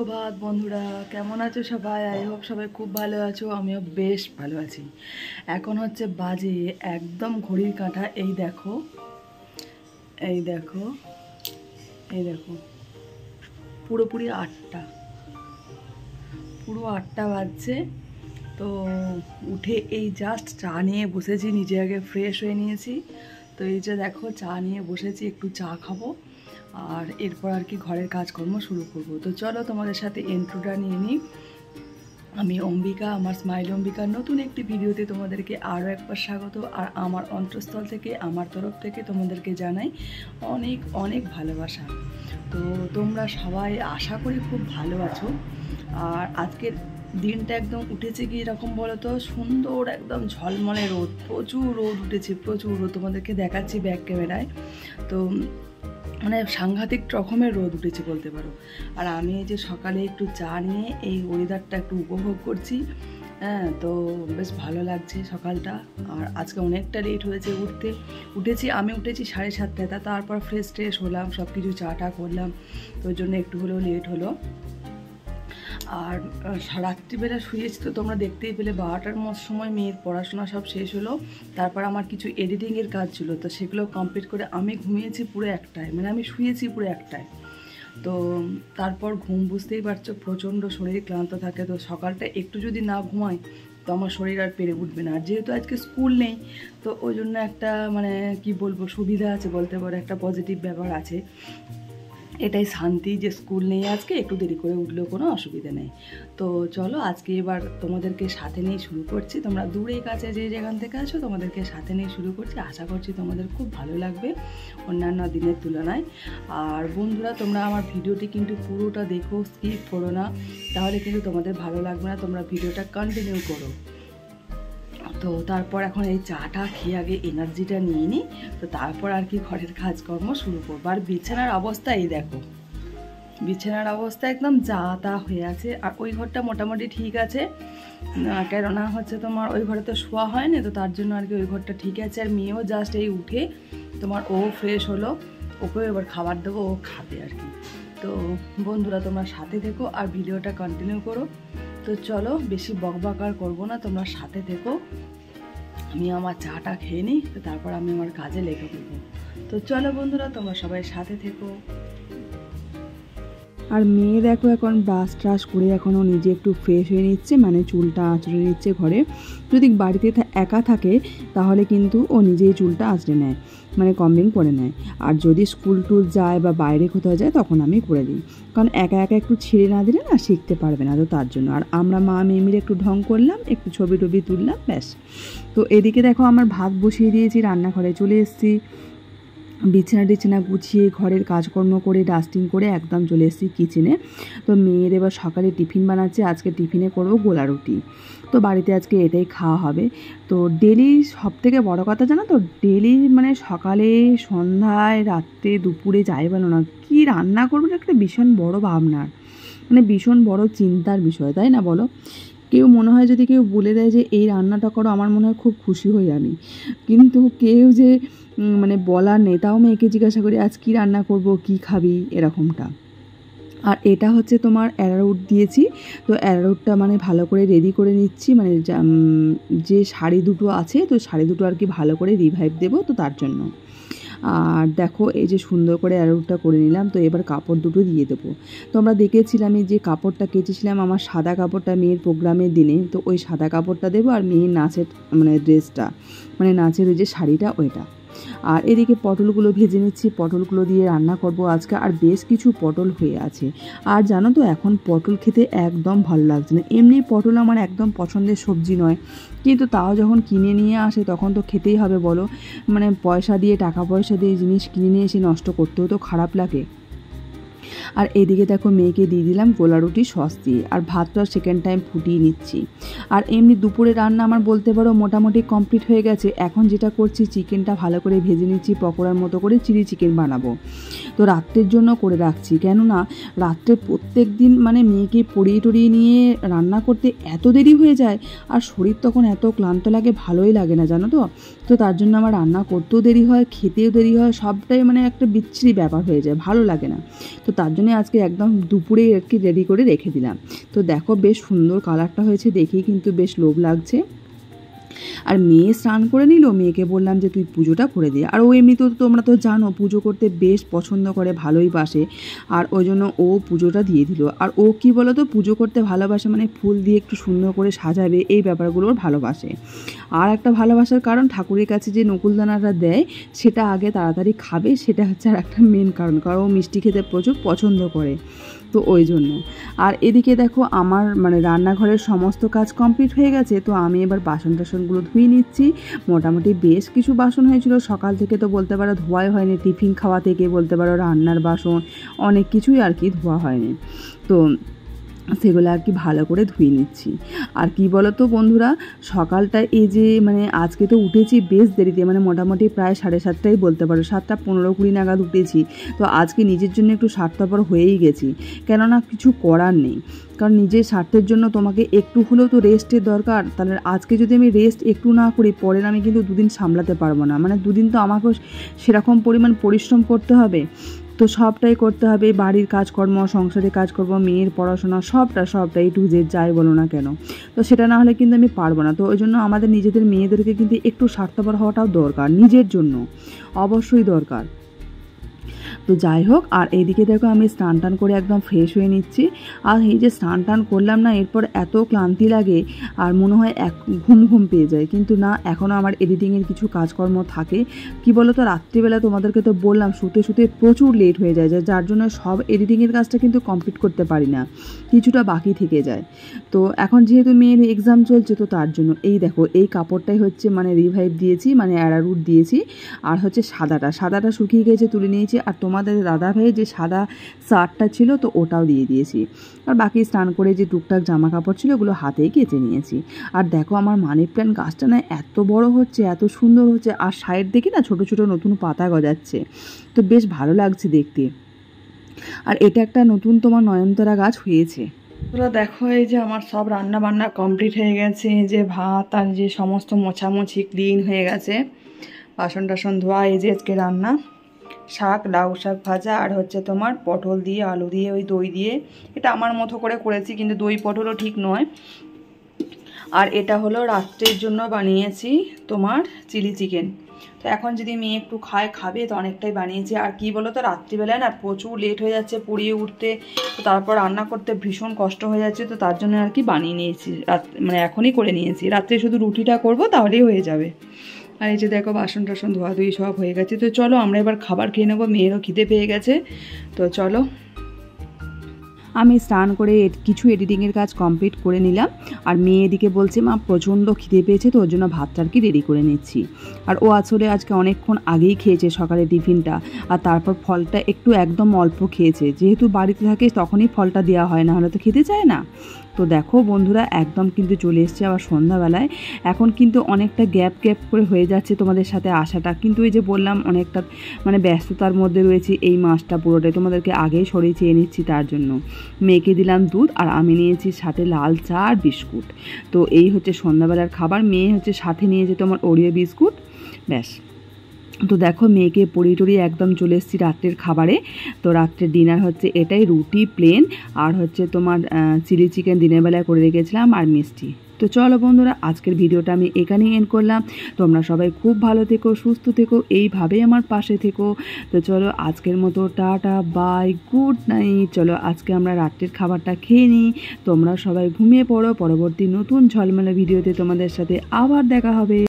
সুপ্রভাত বন্ধুরা, কেমন আছো সবাই? আই হোপ সবাই খুব ভালো আছো। আমিও বেশ ভালো আছি। এখন হচ্ছে বাজে একদম ঘড়ির কাঁটা, এই দেখো এই দেখো এই দেখো, পুরোপুরি 8টা, পুরো 8টা বাজছে। তো উঠে এই জাস্ট চা নিয়ে বসেছি, নিজে আগে ফ্রেশ হয়ে নিয়েছি। তো এই যে দেখো চা নিয়ে বসেছি, একটু চা খাবো আর এরপর আর কি ঘরের কাজকর্ম শুরু করব। তো চলো তোমাদের সাথে ইন্ট্রোটা নিয়ে নিই। আমি অম্বিকা, আমার স্মাইল অম্বিকার নতুন একটি ভিডিওতে তোমাদেরকে আরও একবার স্বাগত। আর আমার অন্তঃস্থল থেকে, আমার তরফ থেকে তোমাদেরকে জানাই অনেক অনেক ভালোবাসা। তো তোমরা সবাই আশা করি খুব ভালো আছো। আর আজকের দিনটা একদম উঠেছে কি এরকম বলো তো, সুন্দর একদম ঝলমলে রোদ, প্রচুর রোদ উঠেছে, প্রচুর রোদ। তোমাদেরকে দেখাচ্ছি ব্যাক ক্যামেরায়। তো মানে সাংঘাতিক রকমের রোদ উঠেছে বলতে পারো। আর আমি এই যে সকালে একটু চা নিয়ে এই ওয়েদারটা একটু উপভোগ করছি। হ্যাঁ, তো বেশ ভালো লাগছে সকালটা। আর আজকে অনেকটা লেট হয়েছে উঠেছি, আমি উঠেছি 7:30টায়। তারপর ফ্রেশ হলাম, সব কিছু চা টা করলাম, তো ওই জন্য একটু হলেও লেট হলো। আর রাত্রিবেলা শুয়েছি তো তোমরা দেখতেই পেলে, 12টার সময় মেয়ের পড়াশোনা সব শেষ হলো। তারপর আমার কিছু এডিটিংয়ের কাজ ছিল, তো সেগুলো কমপ্লিট করে আমি ঘুমিয়েছি পুরো 1টায়, মানে আমি শুয়েছি পুরো 1টায়। তো তারপর ঘুম, বুঝতেই পারছো, প্রচণ্ড শরীর ক্লান্ত থাকে। তো সকালটা একটু যদি না ঘুমাই তো আমার শরীর আর পেরে উঠবে না। আর যেহেতু আজকে স্কুল নেই, তো ওই জন্য একটা মানে কি বলবো, সুবিধা আছে বলতে পারো, একটা পজিটিভ ব্যাপার আছে। এটাই শান্তি যে স্কুল নেই আজকে, একটু দেরি করে উঠলেও কোনো অসুবিধা নেই। তো চলো আজকে এবার তোমাদেরকে সাথে নিয়ে শুরু করছি। তোমরা দূরে কাছে যে যেখান থেকে আছো, তোমাদেরকে সাথে নিয়ে শুরু করছি। আশা করছি তোমাদের খুব ভালো লাগবে অন্যান্য দিনের তুলনায়। আর বন্ধুরা, তোমরা আমার ভিডিওটি কিন্তু পুরোটা দেখো, স্কিপ করো না, তাহলে কিন্তু তোমাদের ভালো লাগবে না। তোমরা ভিডিওটা কন্টিনিউ করো। তো তারপর এখন এই চাটা খেয়ে আগে এনার্জিটা নিয়ে নিই, তো তারপর আর কি ঘরের কাজকর্ম শুরু করবো। আর বিছানার অবস্থা এই দেখো, বিছানার অবস্থা একদম যা তা হয়ে আছে। আর ওই ঘরটা মোটামুটি ঠিক আছে, কেননা হচ্ছে তোমার ওই ঘরে তো শোয়া হয় না, তো তার জন্য আর কি ওই ঘরটা ঠিক আছে। আর মেয়েও জাস্ট এই উঠে তোমার ও ফ্রেশ হলো, ওকেও এবার খাবার দেবো, ও খাবে আর কি। তো বন্ধুরা, তোমরা সাথে থেকো আর ভিডিওটা কন্টিনিউ করো। তো চলো বেশি বকবক আর করবো না, তোমরা সাথে থেকো। আমি আমার চাটা খেয়ে নিই, তো তারপর আমি আমার কাজে লেগে পড়বো। তো চলো বন্ধুরা, তোমরা সবাই সাথে থেকো। আর মেয়ে দেখো এখন ব্রাশ ট্রাশ করে এখনও নিজে একটু ফ্রেশ হয়ে নিচ্ছে, মানে চুলটা আঁচড়ে নিচ্ছে ঘরে। যদি বাড়িতে একা থাকে তাহলে কিন্তু ও নিজেই চুলটা আঁচড়ে নেয়, মানে কম্বিং করে নেয়। আর যদি স্কুল টুল যায় বা বাইরে কোথাও যায় তখন আমি করে দিই, কারণ একা একা একটু ছিঁড়ে না দিলে না শিখতে পারবে না, তো তার জন্য। আর আমরা মা মেয়ে মিলে একটু ঢং করলাম, একটু ছবি টবি তুললাম, ব্যাস। তো এদিকে দেখো আমার ভাত বসিয়ে দিয়েছি, রান্নাঘরে চলে এসেছি, বিছানা গুছিয়ে ঘরের কাজকর্ম করে ডাস্টিং করে একদম চলে এসেছি কিচেনে। তো মেয়ের এবার সকালে টিফিন বানাচ্ছে, আজকে টিফিনে করব গোলা রুটি। তো বাড়িতে আজকে এটাই খাওয়া হবে। তো ডেলি সবথেকে বড় কথা জানো তো, ডেলি মানে সকালে সন্ধ্যায় রাত্রে দুপুরে যাই বলো না, কী রান্না করবো একটা ভীষণ বড় ভাবনার, মানে ভীষণ বড় চিন্তার বিষয়, তাই না বলো? কেউ মনে হয় যদি কেউ বলে দেয় যে এই রান্নাটা করো, আমার মনে হয় খুব খুশি হই আমি। কিন্তু কেউ যে মানে বলার নেই, তাও মেয়েকে জিজ্ঞাসা করি আজ কী রান্না করব, কী খাবি, এরকমটা। আর এটা হচ্ছে তোমার অ্যারারুট দিয়েছি, তো অ্যারারুটটা মানে ভালো করে রেডি করে নিচ্ছি, মানে যে শাড়ি দুটো আছে, তো শাড়ি দুটো আর কি ভালো করে রিভাইভ দেবো, তো তার জন্য। আর দেখো এই যে সুন্দর করে অ্যারারুটটা করে নিলাম। তো এবার কাপড় দুটো দিয়ে দেবো। তো আমরা দেখেছিলাম এই যে কাপড়টা কেচেছিলাম, আমার সাদা কাপড়টা মেয়ের প্রোগ্রামের দিনে, তো ওই সাদা কাপড়টা দেবো। আর মেয়ের নাচের মানে ড্রেসটা, মানে নাচের ওই যে শাড়িটা, ওইটা। আর এদিকে পটলগুলো ভেজে নিচ্ছি, পটলগুলো দিয়ে রান্না করব আজকে। আর বেশ কিছু পটল হয়ে আছে। আর জানো তো এখন পটল খেতে একদম ভালো লাগছে না। এমনি পটল আমার একদম পছন্দের সবজি নয়, কিন্তু তাও যখন কিনে নিয়ে আসে তখন তো খেতেই হবে বলো। মানে টাকা পয়সা দিয়ে জিনিস কিনে নিয়ে এসে নষ্ট করতেও তো খারাপ লাগে। আর এদিকে দেখো মেয়েকে দিয়ে দিলাম গোলা রুটি সস দিয়ে, আর ভাতটা সেকেন্ড টাইম ফুটিয়ে নিচ্ছি। আর এমনি দুপুরে রান্না আমার বলতে পারো মোটামুটি কমপ্লিট হয়ে গেছে। এখন যেটা করছি, চিকেনটা ভালো করে ভেজে নিচ্ছি, পকোড়ার মতো করে চিলি চিকেন বানাবো। তো রাত্রের জন্য করে রাখছি, কেননা রাত্রে প্রত্যেক দিন মানে মেয়েকে পড়িয়ে টড়িয়ে নিয়ে রান্না করতে এত দেরি হয়ে যায়, আর শরীর তখন এত ক্লান্ত লাগে, ভালোই লাগে না জানো তো। তো তার জন্য আমার রান্না করতেও দেরি হয়, খেতেও দেরি হয়, সবটাই মানে একটা বিচ্ছিরি ব্যাপার হয়ে যায়, ভালো লাগে না। তো তার জন্য আজকে একদম দুপুরে আর কি রেডি করে রেখে দিলাম। তো দেখো বেশ সুন্দর কালারটা হয়েছে, দেখেই কিন্তু বেশ লোভ লাগছে। আর মেয়ে স্নান করে নিল, মেয়েকে বললাম যে তুই পুজোটা করে দে। আর ও এমনিতেও তোমরা তো জানো পুজো করতে বেশ পছন্দ করে, ভালোই বাসে, আর ওই জন্য ও পুজোটা দিয়ে দিল। আর ও কি বলো তো, পুজো করতে ভালোবাসে, মানে ফুল দিয়ে একটু সুন্দর করে সাজাবে, এই ব্যাপারগুলো ওর ভালোবাসে। আর একটা ভালোবাসার কারণ, ঠাকুরের কাছে যে নকুলদানাটা দেয় সেটা আগে তাড়াতাড়ি খাবে, সেটা হচ্ছে আর একটা মেন কারণ, কারণ ও মিষ্টি খেতে প্রচুর পছন্দ করে, তো ওই জন্য। আর এদিকে দেখো আমার মানে রান্নাঘরের সমস্ত কাজ কমপ্লিট হয়ে গেছে। তো আমি এবার বাসন টাসনগুলো ধুয়ে নিচ্ছি। মোটামুটি বেশ কিছু বাসন হয়েছিল সকাল থেকে, তো বলতে পারো ধোয়াই হয়নি, টিফিন খাওয়া থেকে বলতে পারো রান্নার বাসন অনেক কিছুই আর কি ধোয়া হয়নি। তো সেগুলো আর কি ভালো করে ধুয়ে নিচ্ছি। আর কি বলো তো বন্ধুরা, সকালটা এই যে মানে আজকে তো উঠেছি বেশ দেরিতে, মানে মোটামুটি প্রায় 7:30টাই বলতে পারো, 7:15-20 নাগাদ উঠেছি। তো আজকে নিজের জন্য একটু স্বার্থপর হয়েই গেছি, কেননা কিছু করার নেই, কারণ নিজের স্বার্থের জন্য তোমাকে একটু হলেও তো রেস্টের দরকার। তাহলে আজকে যদি আমি রেস্ট একটু না করি, পরে আমি কিন্তু দুদিন সামলাতে পারবো না, মানে দুদিন তো আমাকেও সেরকম পরিমাণ পরিশ্রম করতে হবে, তো সবটাই করতে হবে, বাড়ির কাজকর্ম, সংসারের কাজকর্ম, মেয়ের পড়াশোনা, সবটাই টু জেড যাই বলো না কেন। তো সেটা না হলে কিন্তু আমি পারবো না। তো ওই জন্য আমাদের নিজেদের মেয়েদেরকে কিন্তু একটু স্বার্থপর হওয়াটাও দরকার, নিজের জন্য অবশ্যই দরকার। তো যাই হোক, আর এইদিকে দেখো আমি স্নান টান করে একদম ফ্রেশ হয়ে নিচ্ছি। আর এই যে স্নান টান করলাম না, এরপর এত ক্লান্তি লাগে আর মনে হয় ঘুম পেয়ে যায়, কিন্তু না, এখনও আমার এডিটিংয়ের কিছু কাজকর্ম থাকে। কি বলো তো, রাত্রিবেলা তোমাদেরকে তো বললাম শুতে প্রচুর লেট হয়ে যায়, যার জন্য সব এডিটিংয়ের কাজটা কিন্তু কমপ্লিট করতে পারি না, কিছুটা বাকি থেকে যায়। তো এখন যেহেতু মেয়ের এক্সাম চলছে, তো তার জন্য এই দেখো এই কাপড়টাই হচ্ছে মানে রিভাইভ দিয়েছি, মানে অ্যারারুট দিয়েছি। আর হচ্ছে সাদাটা শুকিয়ে গেছে, তুলে নিয়েছি। আর তোমাদের দাদা ভাই যে সাদা শার্টটা ছিল, তো ওটাও দিয়ে দিয়েছি। আর বাকি স্নান করে যে টুকটাক জামা কাপড় ছিল ওগুলো হাতেই কেচে নিয়েছি। আর দেখো আমার মানি প্ল্যান্ট গাছটা না এত বড় হচ্ছে, এত সুন্দর হচ্ছে, আর সাইড দেখি না ছোট ছোট নতুন পাতা গজাচ্ছে, তো বেশ ভালো লাগছে দেখতে। আর এটা একটা নতুন তোমার নয়নতারা গাছ হয়েছে। তোরা দেখো এই যে আমার সব রান্না বান্না কমপ্লিট হয়ে গেছে, যে ভাত আর যে সমস্ত মোছামুছি ক্লিন হয়ে গেছে, বাসন টাসন ধোয়া। এই যে আজকে রান্না শাক, লাউ শাক ভাজা, আর হচ্ছে তোমার পটল দিয়ে আলু দিয়ে ওই দই দিয়ে, এটা আমার মতো করে করেছি, কিন্তু দই পটলও ঠিক নয়। আর এটা হলো রাত্রের জন্য বানিয়েছি তোমার চিলি চিকেন। তো এখন যদি মেয়ে একটু খাবে, তো অনেকটাই বানিয়েছি। আর কি বলো তো, রাত্রিবেলায় না প্রচুর লেট হয়ে যাচ্ছে পুড়িয়ে উঠতে, তো তারপর রান্না করতে ভীষণ কষ্ট হয়ে যাচ্ছে, তো তার জন্য আর কি বানিয়ে নিয়েছি, মানে এখনই করে নিয়েছি। রাত্রে শুধু রুটিটা করব, তাহলেই হয়ে যাবে। আর এই যে দেখো বাসন টাসন ধোয়াধুয়ি সব হয়ে গেছে। তো চলো আমরা এবার খাবার খেয়ে নেবো, মেয়েরও খিদে পেয়ে গেছে, তো চলো। আমি স্নান করে কিছু এডিটিংয়ের কাজ কমপ্লিট করে নিলাম। আর মেয়ে এদিকে বলছে মা প্রচণ্ড খিদে পেয়েছে, তো ওর জন্য ভাতটা আর কি রেডি করে নিচ্ছি। আর ও আসলে আজকে অনেকক্ষণ আগেই খেয়েছে সকালে টিফিনটা, আর তারপর ফলটা একটু একদম অল্প খেয়েছে, যেহেতু বাড়িতে থাকে তখনই ফলটা দেওয়া হয়, না হলে তো খেতে চায় না। তো দেখো বন্ধুরা একদম কিন্তু চলে এসছে আবার সন্ধ্যাবেলায়। এখন কিন্তু অনেকটা গ্যাপ করে হয়ে যাচ্ছে তোমাদের সাথে আসাটা, কিন্তু এই যে বললাম অনেকটা মানে ব্যস্ততার মধ্যে রয়েছে, এই মাসটা পুরোটাই তোমাদেরকে আগেই সরিয়ে চেয়ে নিচ্ছি। তার জন্য মেয়েকে দিলাম দুধ, আর আমি নিয়েছি সাথে লাল চা আর বিস্কুট। তো এই হচ্ছে সন্ধ্যাবেলার খাবার। মেয়ে হচ্ছে সাথে নিয়েছে তোমার ওরিও বিস্কুট, ব্যাস। তো দেখো মেয়েকে পরিয়ে একদম চলে এসেছি রাত্রের খাবারে। তো রাত্রের ডিনার হচ্ছে এটাই, রুটি প্লেন, আর হচ্ছে তোমার চিলি চিকেন দিনের বেলায় করে রেখেছিলাম, আর মিষ্টি। তো চলো বন্ধুরা, আজকের ভিডিওটা আমি এখানেই এন্ড করলাম। তোমরা সবাই খুব ভালো থেকো, সুস্থ থেকো, এইভাবেই আমার পাশে থেকো। তো চলো আজকের মতো টাটা, বাই, গুড নাইট। চলো আজকে আমরা রাত্রের খাবারটা খেয়ে নিই, তোমরা সবাই ঘুমিয়ে পড়ো। পরবর্তী নতুন ঝলমেলে ভিডিওতে তোমাদের সাথে আবার দেখা হবে।